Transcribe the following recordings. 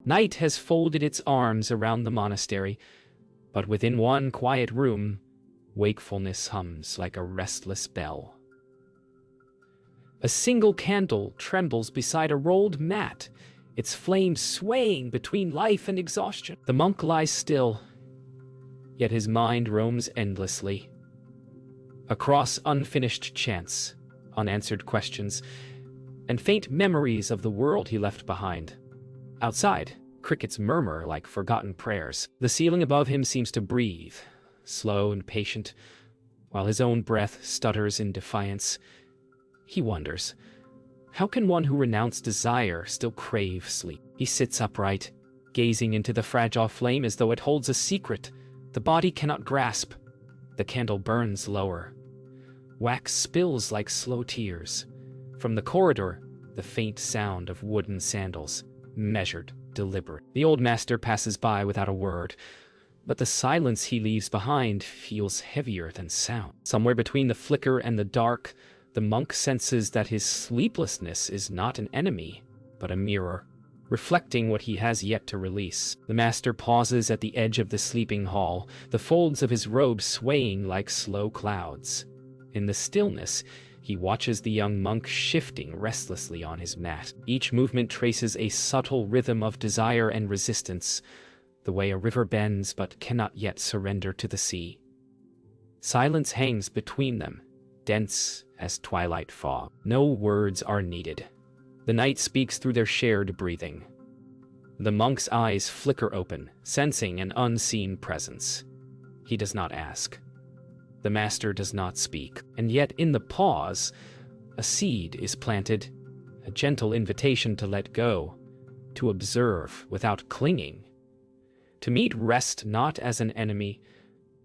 Night has folded its arms around the monastery, but within one quiet room, wakefulness hums like a restless bell. A single candle trembles beside a rolled mat, its flame swaying between life and exhaustion. The monk lies still, yet his mind roams endlessly, across unfinished chants, unanswered questions, and faint memories of the world he left behind. Outside, crickets murmur like forgotten prayers. The ceiling above him seems to breathe, slow and patient, while his own breath stutters in defiance. He wonders, how can one who renounced desire still crave sleep? He sits upright, gazing into the fragile flame as though it holds a secret the body cannot grasp. The candle burns lower. Wax spills like slow tears. From the corridor, the faint sound of wooden sandals, measured, deliberate. The old master passes by without a word, but the silence he leaves behind feels heavier than sound. Somewhere between the flicker and the dark, the monk senses that his sleeplessness is not an enemy, but a mirror, reflecting what he has yet to release. The master pauses at the edge of the sleeping hall, the folds of his robe swaying like slow clouds. In the stillness, he watches the young monk shifting restlessly on his mat. Each movement traces a subtle rhythm of desire and resistance, the way a river bends but cannot yet surrender to the sea. Silence hangs between them, dense as twilight fog. No words are needed. The night speaks through their shared breathing. The monk's eyes flicker open, sensing an unseen presence. He does not ask. The master does not speak. And yet in the pause, a seed is planted, a gentle invitation to let go, to observe without clinging, to meet rest not as an enemy,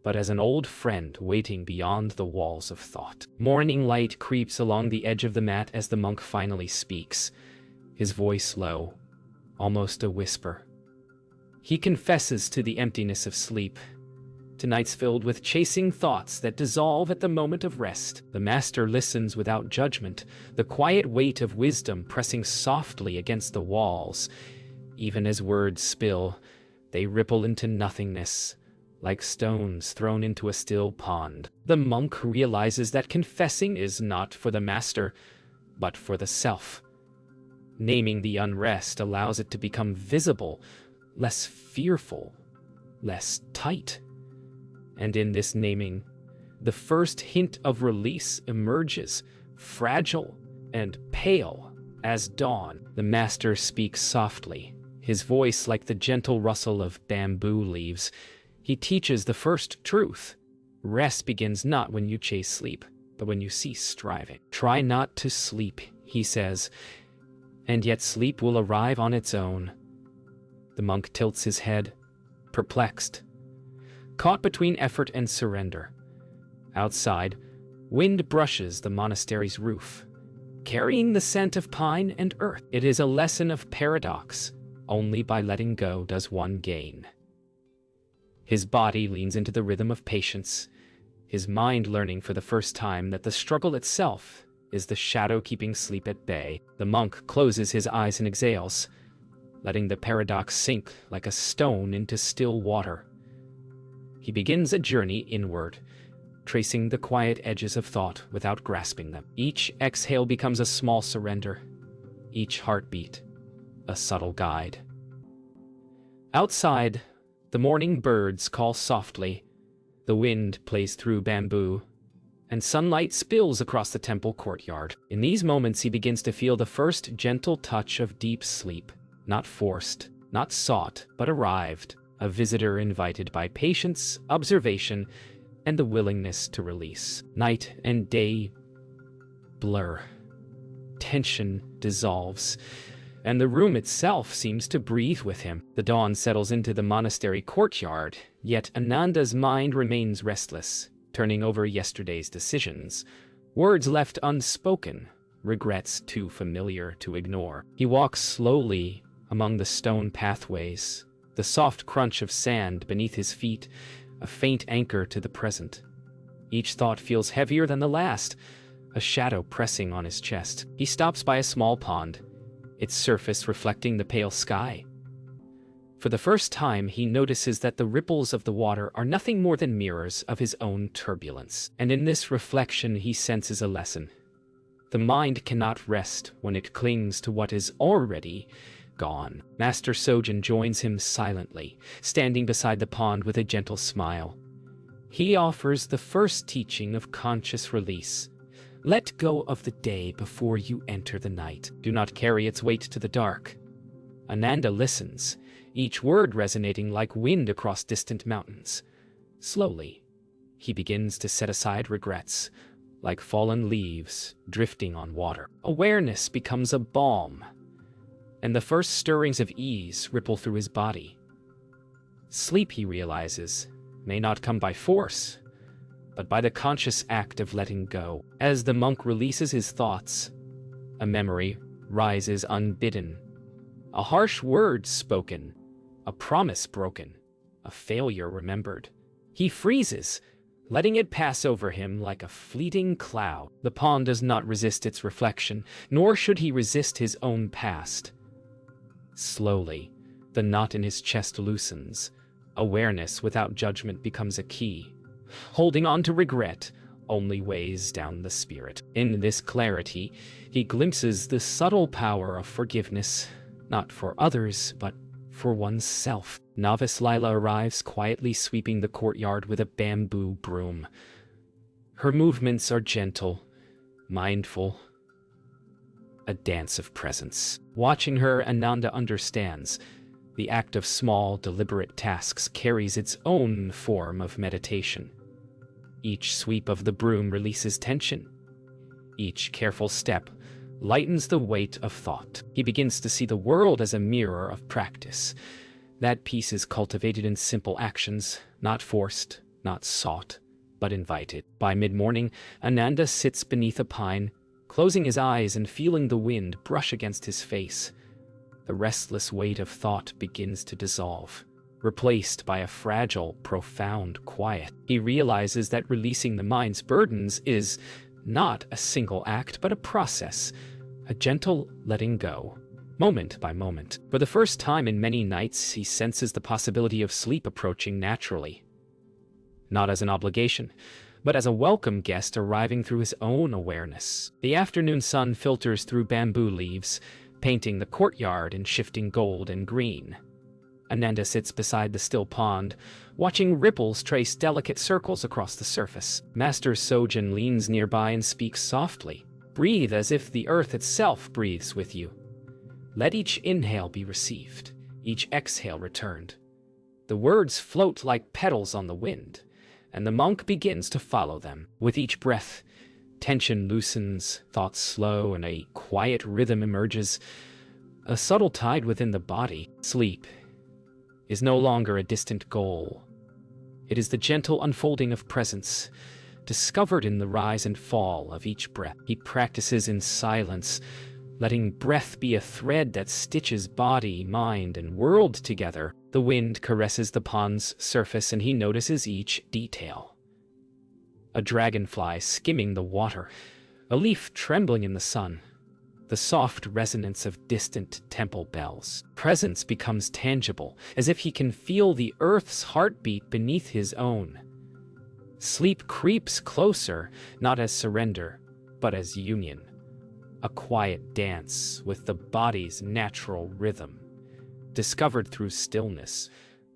but as an old friend waiting beyond the walls of thought. Morning light creeps along the edge of the mat as the monk finally speaks, his voice low, almost a whisper. He confesses to the emptiness of sleep, to nights filled with chasing thoughts that dissolve at the moment of rest. The master listens without judgment, the quiet weight of wisdom pressing softly against the walls. Even as words spill, they ripple into nothingness, like stones thrown into a still pond. The monk realizes that confessing is not for the master, but for the self. Naming the unrest allows it to become visible, less fearful, less tight. And in this naming, the first hint of release emerges, fragile and pale as dawn. The master speaks softly, his voice like the gentle rustle of bamboo leaves. He teaches the first truth. Rest begins not when you chase sleep, but when you cease striving. Try not to sleep, he says, and yet sleep will arrive on its own. The monk tilts his head, perplexed, caught between effort and surrender. Outside, wind brushes the monastery's roof, carrying the scent of pine and earth. It is a lesson of paradox. Only by letting go does one gain. His body leans into the rhythm of patience, his mind learning for the first time that the struggle itself is the shadow keeping sleep at bay. The monk closes his eyes and exhales, letting the paradox sink like a stone into still water. He begins a journey inward, tracing the quiet edges of thought without grasping them. Each exhale becomes a small surrender, each heartbeat a subtle guide. Outside, the morning birds call softly, the wind plays through bamboo, and sunlight spills across the temple courtyard. In these moments he begins to feel the first gentle touch of deep sleep, not forced, not sought, but arrived, a visitor invited by patience, observation, and the willingness to release. Night and day blur. Tension dissolves, and the room itself seems to breathe with him. The dawn settles into the monastery courtyard, yet Ananda's mind remains restless, turning over yesterday's decisions, words left unspoken, regrets too familiar to ignore. He walks slowly among the stone pathways, the soft crunch of sand beneath his feet, a faint anchor to the present. Each thought feels heavier than the last, a shadow pressing on his chest. He stops by a small pond, its surface reflecting the pale sky. For the first time, he notices that the ripples of the water are nothing more than mirrors of his own turbulence. And in this reflection, he senses a lesson. The mind cannot rest when it clings to what is already gone. Master Sojin joins him silently, standing beside the pond with a gentle smile. He offers the first teaching of conscious release. Let go of the day before you enter the night. Do not carry its weight to the dark. Ananda listens, each word resonating like wind across distant mountains. Slowly, he begins to set aside regrets, like fallen leaves drifting on water. Awareness becomes a balm, and the first stirrings of ease ripple through his body. Sleep, he realizes, may not come by force, but by the conscious act of letting go. As the monk releases his thoughts, a memory rises unbidden. A harsh word spoken, a promise broken, a failure remembered. He freezes, letting it pass over him like a fleeting cloud. The pond does not resist its reflection, nor should he resist his own past. Slowly, the knot in his chest loosens. Awareness without judgment becomes a key. Holding on to regret only weighs down the spirit. In this clarity, he glimpses the subtle power of forgiveness, not for others, but for oneself. Novice Lila arrives, quietly sweeping the courtyard with a bamboo broom. Her movements are gentle, mindful, a dance of presence. Watching her, Ananda understands. The act of small, deliberate tasks carries its own form of meditation. Each sweep of the broom releases tension. Each careful step lightens the weight of thought. He begins to see the world as a mirror of practice. That peace is cultivated in simple actions, not forced, not sought, but invited. By mid-morning, Ananda sits beneath a pine, closing his eyes and feeling the wind brush against his face. The restless weight of thought begins to dissolve, replaced by a fragile, profound quiet. He realizes that releasing the mind's burdens is not a single act, but a process, a gentle letting go, moment by moment. For the first time in many nights, he senses the possibility of sleep approaching naturally. Not as an obligation, but as a welcome guest arriving through his own awareness. The afternoon sun filters through bamboo leaves, painting the courtyard in shifting gold and green. Ananda sits beside the still pond, watching ripples trace delicate circles across the surface. Master Sojin leans nearby and speaks softly. Breathe as if the earth itself breathes with you. Let each inhale be received, each exhale returned. The words float like petals on the wind, and the monk begins to follow them. With each breath, tension loosens, thoughts slow, and a quiet rhythm emerges. A subtle tide within the body. Sleep is no longer a distant goal. It is the gentle unfolding of presence, discovered in the rise and fall of each breath. He practices in silence, letting breath be a thread that stitches body, mind, and world together. The wind caresses the pond's surface, and he notices each detail. A dragonfly skimming the water, a leaf trembling in the sun, the soft resonance of distant temple bells. Presence becomes tangible, as if he can feel the earth's heartbeat beneath his own. Sleep creeps closer, not as surrender, but as union. A quiet dance with the body's natural rhythm, discovered through stillness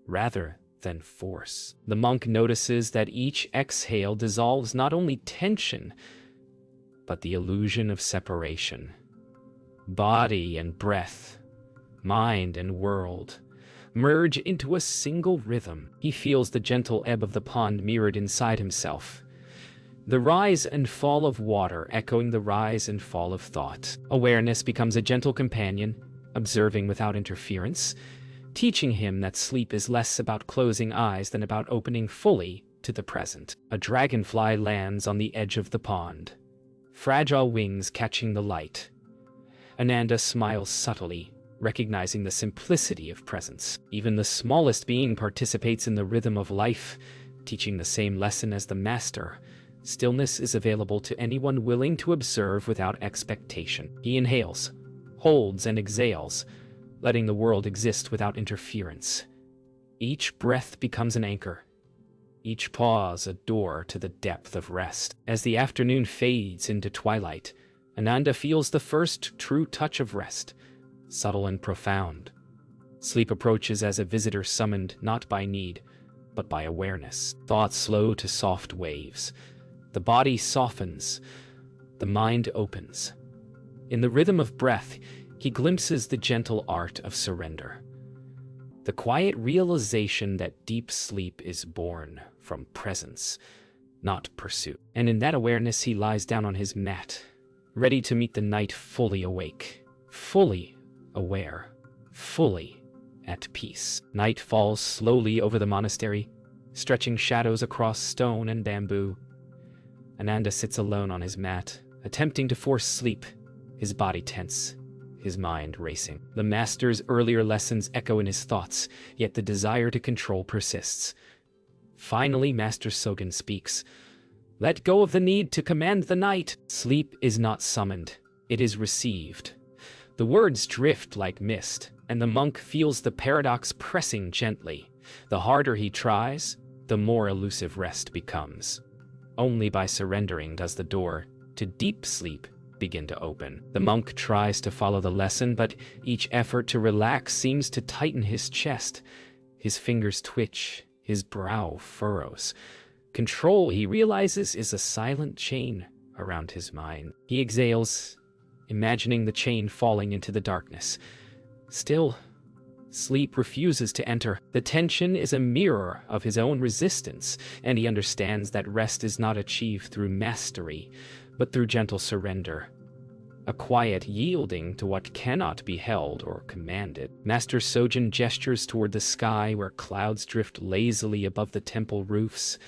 rather than force. The monk notices that each exhale dissolves not only tension, but the illusion of separation. Body and breath, mind and world, merge into a single rhythm. He feels the gentle ebb of the pond mirrored inside himself. The rise and fall of water echoing the rise and fall of thought. Awareness becomes a gentle companion, observing without interference, teaching him that sleep is less about closing eyes than about opening fully to the present. A dragonfly lands on the edge of the pond, fragile wings catching the light. Ananda smiles subtly, recognizing the simplicity of presence. Even the smallest being participates in the rhythm of life, teaching the same lesson as the master. Stillness is available to anyone willing to observe without expectation. He inhales, holds, and exhales, letting the world exist without interference. Each breath becomes an anchor, each pause a door to the depth of rest. As the afternoon fades into twilight, Ananda feels the first true touch of rest, subtle and profound. Sleep approaches as a visitor summoned not by need, but by awareness. Thoughts slow to soft waves. The body softens. The mind opens. In the rhythm of breath, he glimpses the gentle art of surrender. The quiet realization that deep sleep is born from presence, not pursuit. And in that awareness, he lies down on his mat, ready to meet the night fully awake, fully aware, fully at peace. Night falls slowly over the monastery, stretching shadows across stone and bamboo. Ananda sits alone on his mat, attempting to force sleep, his body tense, his mind racing. The master's earlier lessons echo in his thoughts, yet the desire to control persists. Finally, Master Sogen speaks. Let go of the need to command the night. Sleep is not summoned, it is received. The words drift like mist, and the monk feels the paradox pressing gently. The harder he tries, the more elusive rest becomes. Only by surrendering does the door to deep sleep begin to open. The monk tries to follow the lesson, but each effort to relax seems to tighten his chest. His fingers twitch, his brow furrows. Control, he realizes, is a silent chain around his mind. He exhales, imagining the chain falling into the darkness. Still, sleep refuses to enter. The tension is a mirror of his own resistance, and he understands that rest is not achieved through mastery, but through gentle surrender, a quiet yielding to what cannot be held or commanded. Master Sogen gestures toward the sky where clouds drift lazily above the temple roofs.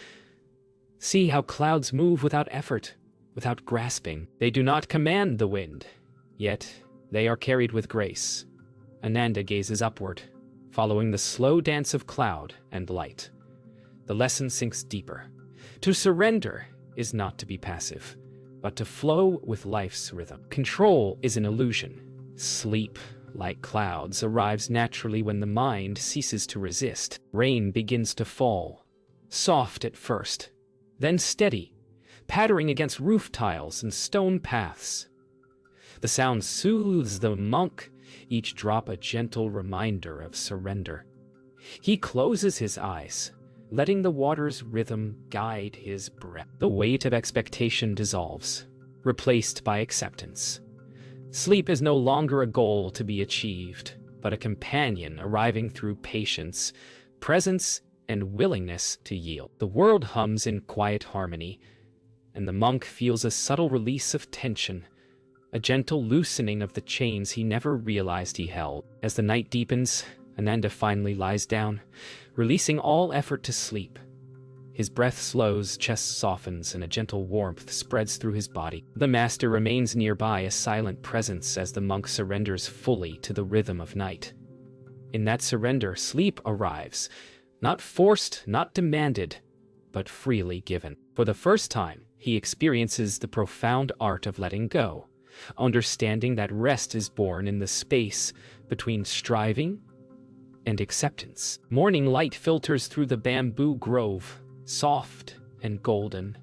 See how clouds move without effort, without grasping. They do not command the wind, yet they are carried with grace. Ananda gazes upward, following the slow dance of cloud and light. The lesson sinks deeper. To surrender is not to be passive, but to flow with life's rhythm. Control is an illusion. Sleep, like clouds, arrives naturally when the mind ceases to resist. Rain begins to fall, soft at first, then steady, pattering against roof tiles and stone paths. The sound soothes the monk, each drop a gentle reminder of surrender. He closes his eyes, letting the water's rhythm guide his breath. The weight of expectation dissolves, replaced by acceptance. Sleep is no longer a goal to be achieved, but a companion arriving through patience, presence, and willingness to yield. The world hums in quiet harmony, and the monk feels a subtle release of tension, a gentle loosening of the chains he never realized he held. As the night deepens, Ananda finally lies down, releasing all effort to sleep. His breath slows, chest softens, and a gentle warmth spreads through his body. The master remains nearby, a silent presence as the monk surrenders fully to the rhythm of night. In that surrender, sleep arrives, not forced, not demanded, but freely given. For the first time, he experiences the profound art of letting go, understanding that rest is born in the space between striving and acceptance. Morning light filters through the bamboo grove, soft and golden.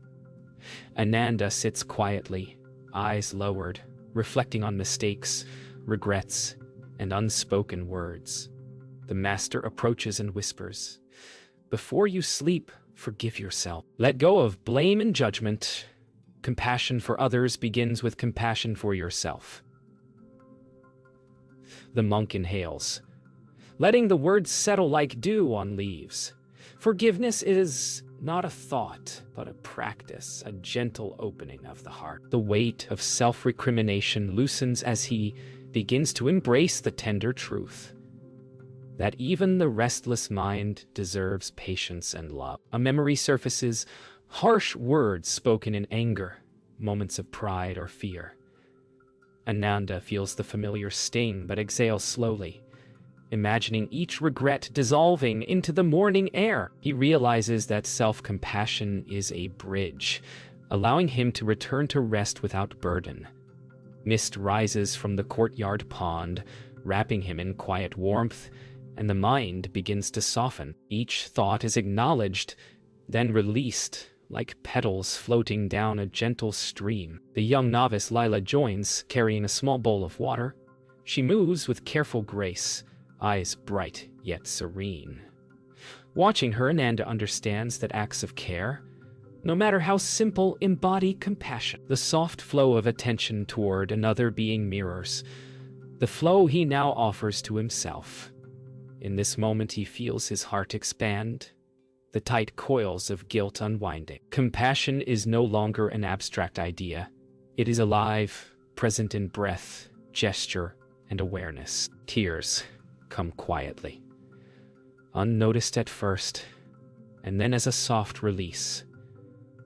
Ananda sits quietly, eyes lowered, reflecting on mistakes, regrets, and unspoken words. The master approaches and whispers, "Before you sleep, forgive yourself. Let go of blame and judgment. Compassion for others begins with compassion for yourself." The monk inhales, letting the words settle like dew on leaves. Forgiveness is not a thought, but a practice, a gentle opening of the heart. The weight of self-recrimination loosens as he begins to embrace the tender truth that even the restless mind deserves patience and love. A memory surfaces, harsh words spoken in anger, moments of pride or fear. Ananda feels the familiar sting but exhales slowly, imagining each regret dissolving into the morning air. He realizes that self-compassion is a bridge, allowing him to return to rest without burden. Mist rises from the courtyard pond, wrapping him in quiet warmth, and the mind begins to soften. Each thought is acknowledged, then released, like petals floating down a gentle stream. The young novice Lila joins, carrying a small bowl of water. She moves with careful grace, eyes bright yet serene. Watching her, Ananda understands that acts of care, no matter how simple, embody compassion. The soft flow of attention toward another being mirrors the flow he now offers to himself. In this moment he feels his heart expand, the tight coils of guilt unwinding. Compassion is no longer an abstract idea. It is alive, present in breath, gesture, and awareness. Tears come quietly, unnoticed at first, and then as a soft release.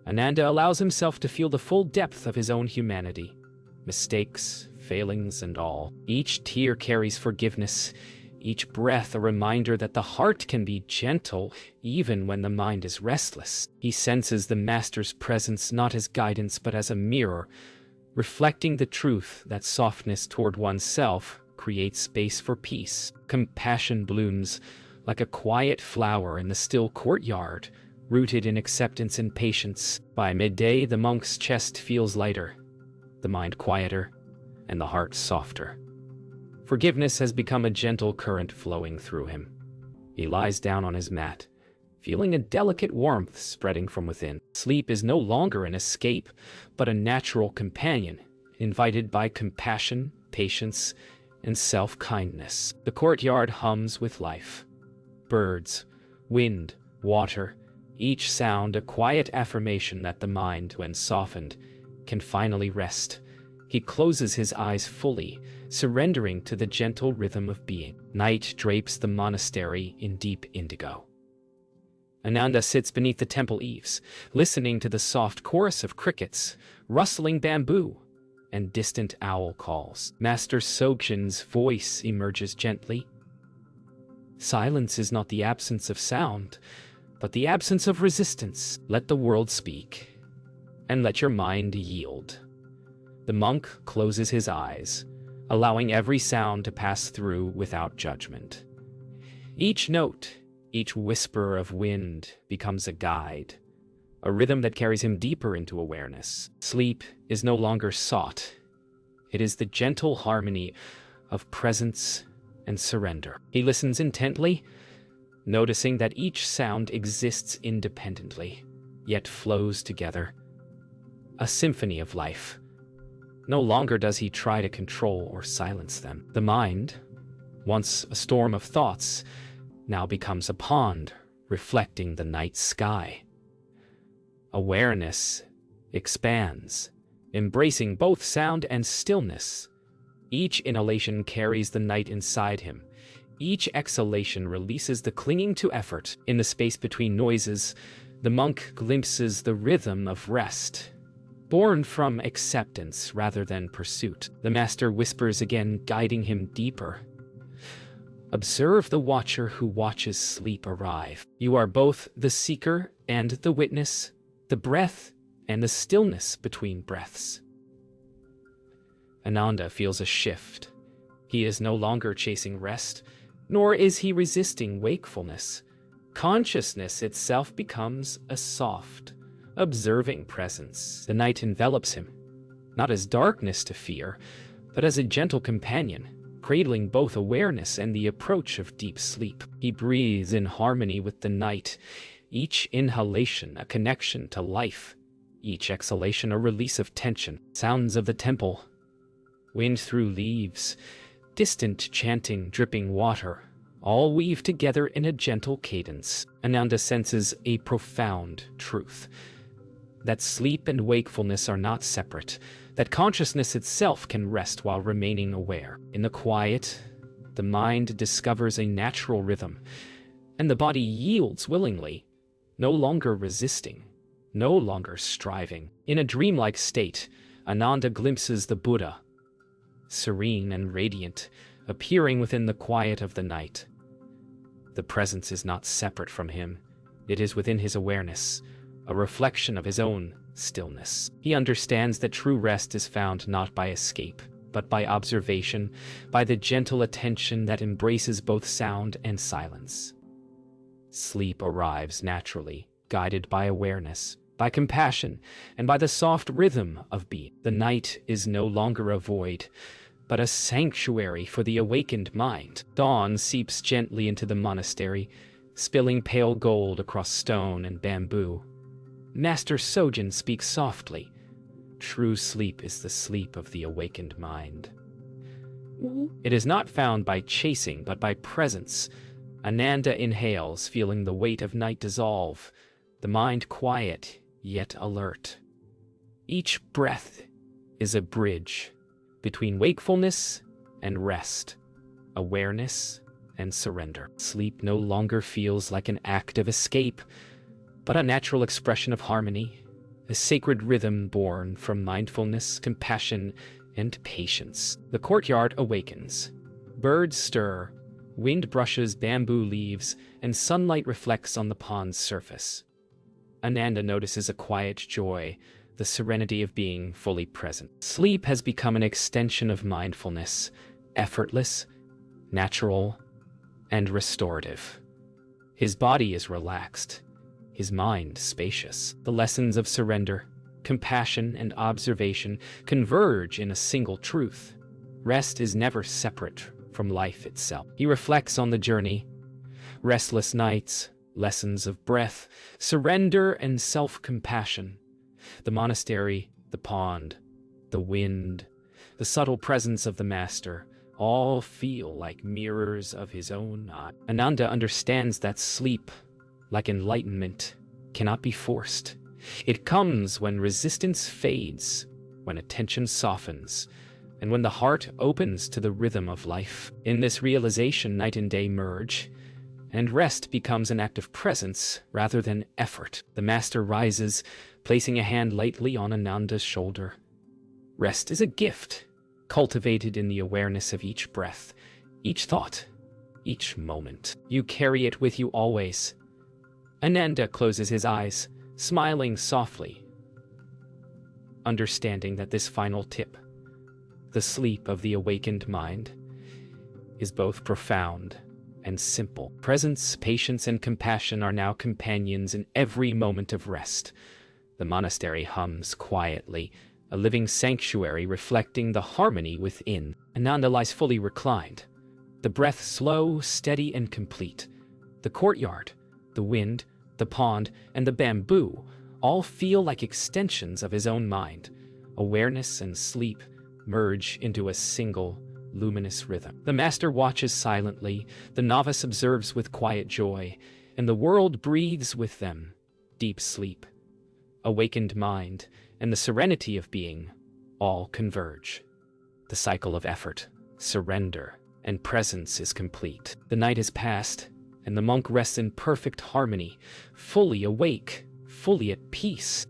Ananda allows himself to feel the full depth of his own humanity, mistakes, failings, and all. Each tear carries forgiveness, each breath a reminder that the heart can be gentle even when the mind is restless. He senses the Master's presence not as guidance but as a mirror, reflecting the truth that softness toward oneself creates space for peace. Compassion blooms like a quiet flower in the still courtyard, rooted in acceptance and patience. By midday, the monk's chest feels lighter, the mind quieter, and the heart softer. Forgiveness has become a gentle current flowing through him. He lies down on his mat, feeling a delicate warmth spreading from within. Sleep is no longer an escape, but a natural companion, invited by compassion, patience, and self-kindness. The courtyard hums with life. Birds, wind, water, each sound a quiet affirmation that the mind, when softened, can finally rest. He closes his eyes fully, surrendering to the gentle rhythm of being. Night drapes the monastery in deep indigo. Ananda sits beneath the temple eaves, listening to the soft chorus of crickets, rustling bamboo, and distant owl calls. Master Sogyin's voice emerges gently. Silence is not the absence of sound, but the absence of resistance. Let the world speak, and let your mind yield. The monk closes his eyes, allowing every sound to pass through without judgment. Each note, each whisper of wind becomes a guide, a rhythm that carries him deeper into awareness. Sleep is no longer sought. It is the gentle harmony of presence and surrender. He listens intently, noticing that each sound exists independently, yet flows together. A symphony of life. No longer does he try to control or silence them. The mind, once a storm of thoughts, now becomes a pond reflecting the night sky. Awareness expands, embracing both sound and stillness. Each inhalation carries the night inside him. Each exhalation releases the clinging to effort. In the space between noises, the monk glimpses the rhythm of rest, born from acceptance rather than pursuit. The master whispers again, guiding him deeper. Observe the watcher who watches sleep arrive. You are both the seeker and the witness, the breath and the stillness between breaths. Ananda feels a shift. He is no longer chasing rest, nor is he resisting wakefulness. Consciousness itself becomes a soft, observing presence. The night envelops him, not as darkness to fear, but as a gentle companion, cradling both awareness and the approach of deep sleep. He breathes in harmony with the night, each inhalation a connection to life, each exhalation a release of tension. Sounds of the temple, wind through leaves, distant chanting, dripping water, all weave together in a gentle cadence. Ananda senses a profound truth, that sleep and wakefulness are not separate, that consciousness itself can rest while remaining aware. In the quiet, the mind discovers a natural rhythm, and the body yields willingly, no longer resisting, no longer striving. In a dreamlike state, Ananda glimpses the Buddha, serene and radiant, appearing within the quiet of the night. The presence is not separate from him. It is within his awareness, a reflection of his own stillness. He understands that true rest is found not by escape, but by observation, by the gentle attention that embraces both sound and silence. Sleep arrives naturally, guided by awareness, by compassion, and by the soft rhythm of being. The night is no longer a void, but a sanctuary for the awakened mind. Dawn seeps gently into the monastery, spilling pale gold across stone and bamboo. Master Sojin speaks softly. True sleep is the sleep of the awakened mind. It is not found by chasing, but by presence. Ananda inhales, feeling the weight of night dissolve, the mind quiet, yet alert. Each breath is a bridge between wakefulness and rest, awareness and surrender. Sleep no longer feels like an act of escape, but a natural expression of harmony, a sacred rhythm born from mindfulness, compassion, and patience. The courtyard awakens. Birds stir, wind brushes bamboo leaves, and sunlight reflects on the pond's surface. Ananda notices a quiet joy, the serenity of being fully present. Sleep has become an extension of mindfulness, effortless, natural, and restorative. His body is relaxed, his mind spacious. The lessons of surrender, compassion, and observation converge in a single truth. Rest is never separate from life itself. He reflects on the journey, restless nights, lessons of breath, surrender, and self-compassion. The monastery, the pond, the wind, the subtle presence of the master, all feel like mirrors of his own eye. Ananda understands that sleep, like enlightenment, cannot be forced. It comes when resistance fades, when attention softens, and when the heart opens to the rhythm of life. In this realization, night and day merge, and rest becomes an act of presence rather than effort. The master rises, placing a hand lightly on Ananda's shoulder. Rest is a gift, cultivated in the awareness of each breath, each thought, each moment. You carry it with you always. Ananda closes his eyes, smiling softly, understanding that this final tip, the sleep of the awakened mind, is both profound and simple. Presence, patience, and compassion are now companions in every moment of rest. The monastery hums quietly, a living sanctuary reflecting the harmony within. Ananda lies fully reclined, the breath slow, steady, and complete. The courtyard, the wind, the pond, and the bamboo all feel like extensions of his own mind. Awareness and sleep merge into a single, luminous rhythm. The master watches silently, the novice observes with quiet joy, and the world breathes with them. Deep sleep, awakened mind, and the serenity of being all converge. The cycle of effort, surrender, and presence is complete. The night is past, and the monk rests in perfect harmony, fully awake, fully at peace.